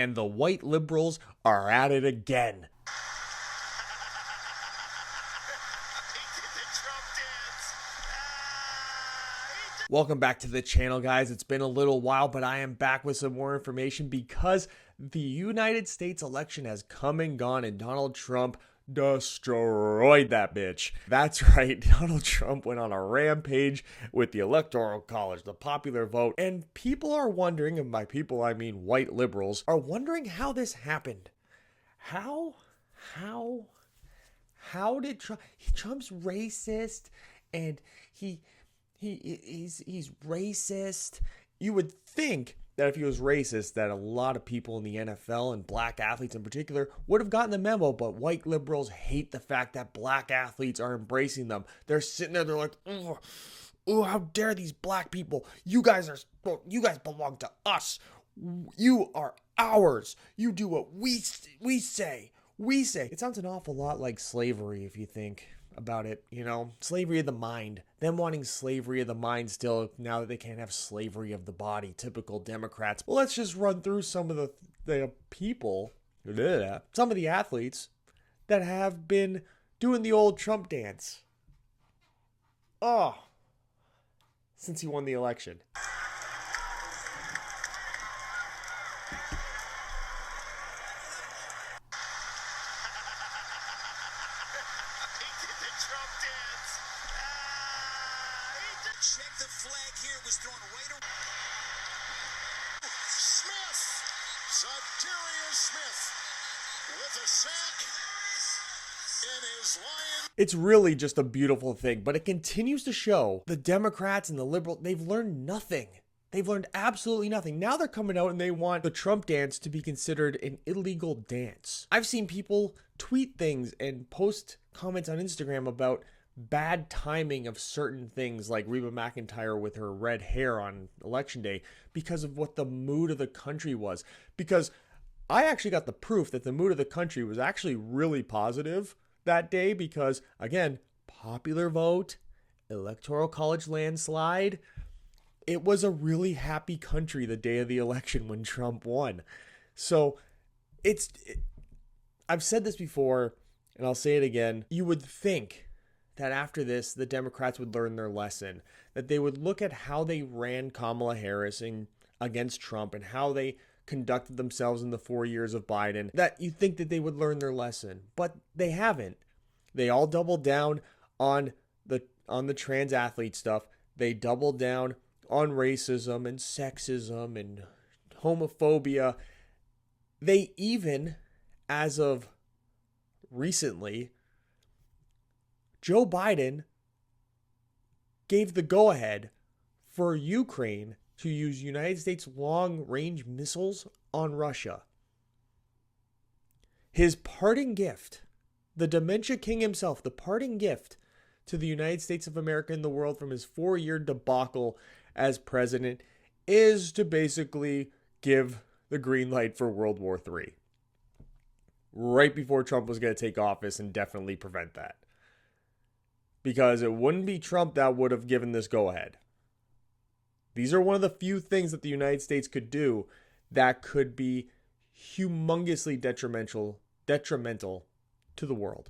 and the white liberals are at it again. Welcome back to the channel, guys. It's been a little while, but I am back with some more information because the United States election has come and gone, and Donald Trump destroyed that bitch. That's right, Donald Trump went on a rampage with the Electoral College, the popular vote, and people are wondering, and by people I mean white liberals, are wondering how this happened. How did Trump's racist, and he's racist. You would think that if he was racist, that a lot of people in the NFL and black athletes in particular would have gotten the memo, but white liberals hate the fact that black athletes are embracing them. They're sitting there, they're like, oh, how dare these black people? You guys belong to us. You are ours. You do what we say. It sounds an awful lot like slavery if you think about it, you know, slavery of the mind, them wanting slavery of the mind still now that they can't have slavery of the body, typical Democrats. Well, let's just run through some of the people, some of the athletes that have been doing the old Trump dance. Since he won the election. Check the flag here, was thrown right around. Smith, Zadarius Smith, with a sack in his Lion. It's really just a beautiful thing, but it continues to show the Democrats and the liberals, they've learned nothing. They've learned absolutely nothing. Now they're coming out and they want the Trump dance to be considered an illegal dance. I've seen people tweet things and post comments on Instagram about bad timing of certain things, like Reba McEntire with her red hair on election day, because of what the mood of the country was. Because I actually got the proof that the mood of the country was actually really positive that day because, again, popular vote, Electoral College landslide. It was a really happy country the day of the election when Trump won. So I've said this before, and I'll say it again. You would think that after this, the Democrats would learn their lesson, that they would look at how they ran Kamala Harris against Trump and how they conducted themselves in the 4 years of Biden, that you think that they would learn their lesson, but they haven't. They all doubled down on the trans athlete stuff. They doubled down on racism and sexism and homophobia. They even, as of recently, Joe Biden gave the go-ahead for Ukraine to use United States long-range missiles on Russia. His parting gift, the Dementia King himself, the parting gift to the United States of America and the world from his 4-year debacle as president, is to basically give the green light for World War III. Right before Trump was going to take office and definitely prevent that. Because it wouldn't be Trump that would have given this go-ahead. These are one of the few things that the United States could do that could be humongously detrimental to the world.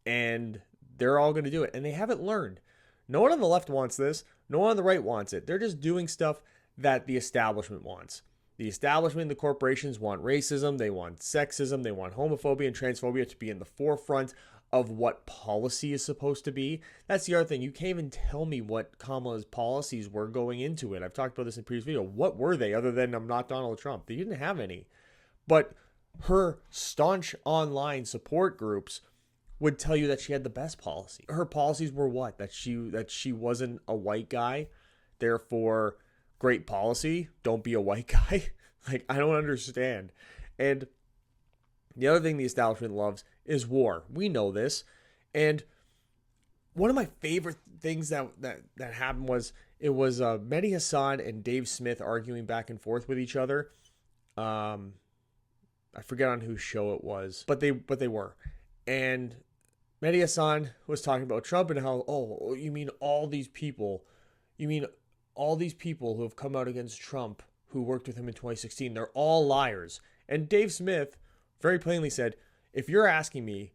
And they're all going to do it. And they haven't learned. No one on the left wants this. No one on the right wants it. They're just doing stuff that the establishment wants. The establishment and the corporations want racism. They want sexism. They want homophobia and transphobia to be in the forefront of what policy is supposed to be. That's the other thing. You can't even tell me what Kamala's policies were going into it. I've talked about this in a previous video. What were they other than I'm not Donald Trump? They didn't have any. But her staunch online support groups would tell you that she had the best policy. Her policies were what? That she wasn't a white guy. Therefore, great policy. Don't be a white guy. Like, I don't understand. And the other thing the establishment loves is war. We know this. And one of my favorite things that happened was it was Mehdi Hasan and Dave Smith arguing back and forth with each other. I forget on whose show it was, but they were. And Mehdi Hasan was talking about Trump and how, you mean all these people who have come out against Trump who worked with him in 2016, they're all liars. And Dave Smith very plainly said, if you're asking me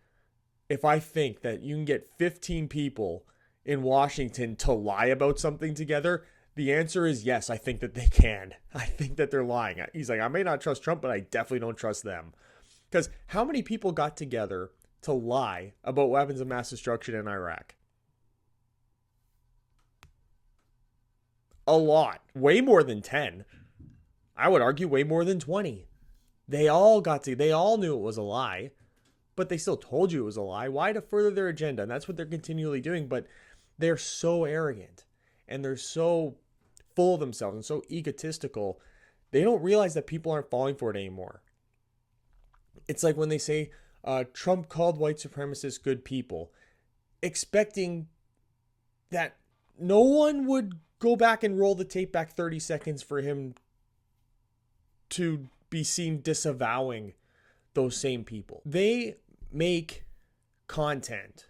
if I think that you can get 15 people in Washington to lie about something together, the answer is yes, I think that they can. I think that they're lying. He's like, I may not trust Trump, but I definitely don't trust them. Because how many people got together to lie about weapons of mass destruction in Iraq? A lot. Way more than 10. I would argue way more than 20. They all knew it was a lie, but they still told you it was a lie. Why? To further their agenda. And that's what they're continually doing. But they're so arrogant and they're so full of themselves and so egotistical. They don't realize that people aren't falling for it anymore. It's like when they say Trump called white supremacists good people, expecting that no one would go back and roll the tape back 30 seconds for him to be seen disavowing those same people. They make content.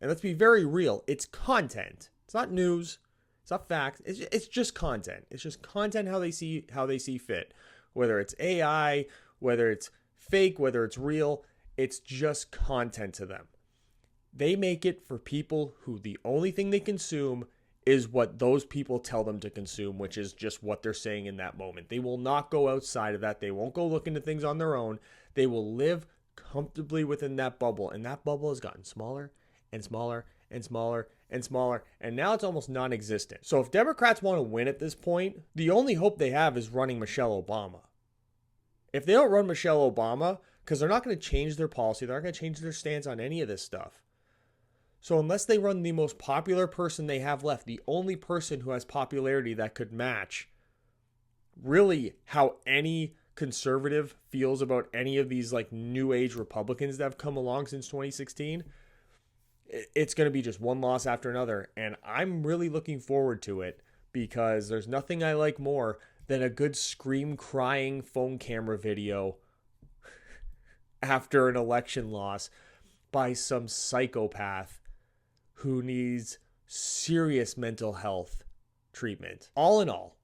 And let's be very real. It's content. It's not news. It's not facts. It's just content. It's just content how they see fit. Whether it's AI, whether it's fake, whether it's real, it's just content to them. They make it for people who the only thing they consume is what those people tell them to consume, which is just what they're saying in that moment. They will not go outside of that. They won't go look into things on their own. They will live comfortably within that bubble. And that bubble has gotten smaller and smaller and smaller and smaller. And now it's almost non-existent. So if Democrats want to win at this point, the only hope they have is running Michelle Obama. If they don't run Michelle Obama, because they're not going to change their policy, they're not going to change their stance on any of this stuff. So unless they run the most popular person they have left, the only person who has popularity that could match really how any conservative feels about any of these like new age Republicans that have come along since 2016, it's going to be just one loss after another. And I'm really looking forward to it because there's nothing I like more than a good scream crying phone camera video after an election loss by some psychopath who needs serious mental health treatment. All in all,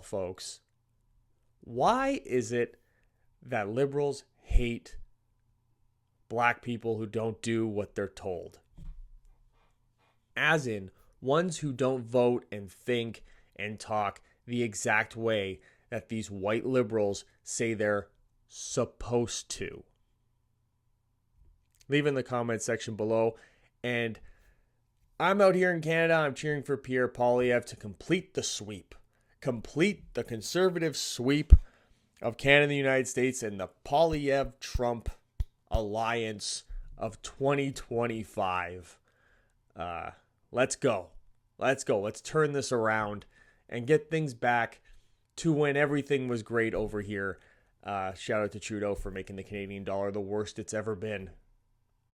folks, why is it that liberals hate black people who don't do what they're told? As in, ones who don't vote and think and talk the exact way that these white liberals say they're supposed to. Leave in the comment section below. And I'm out here in Canada. I'm cheering for Pierre Poilievre to complete the sweep. Complete the conservative sweep of Canada and the United States and the Poilievre-Trump alliance of 2025. Let's go. Let's turn this around and get things back to when everything was great over here. Shout out to Trudeau for making the Canadian dollar the worst it's ever been.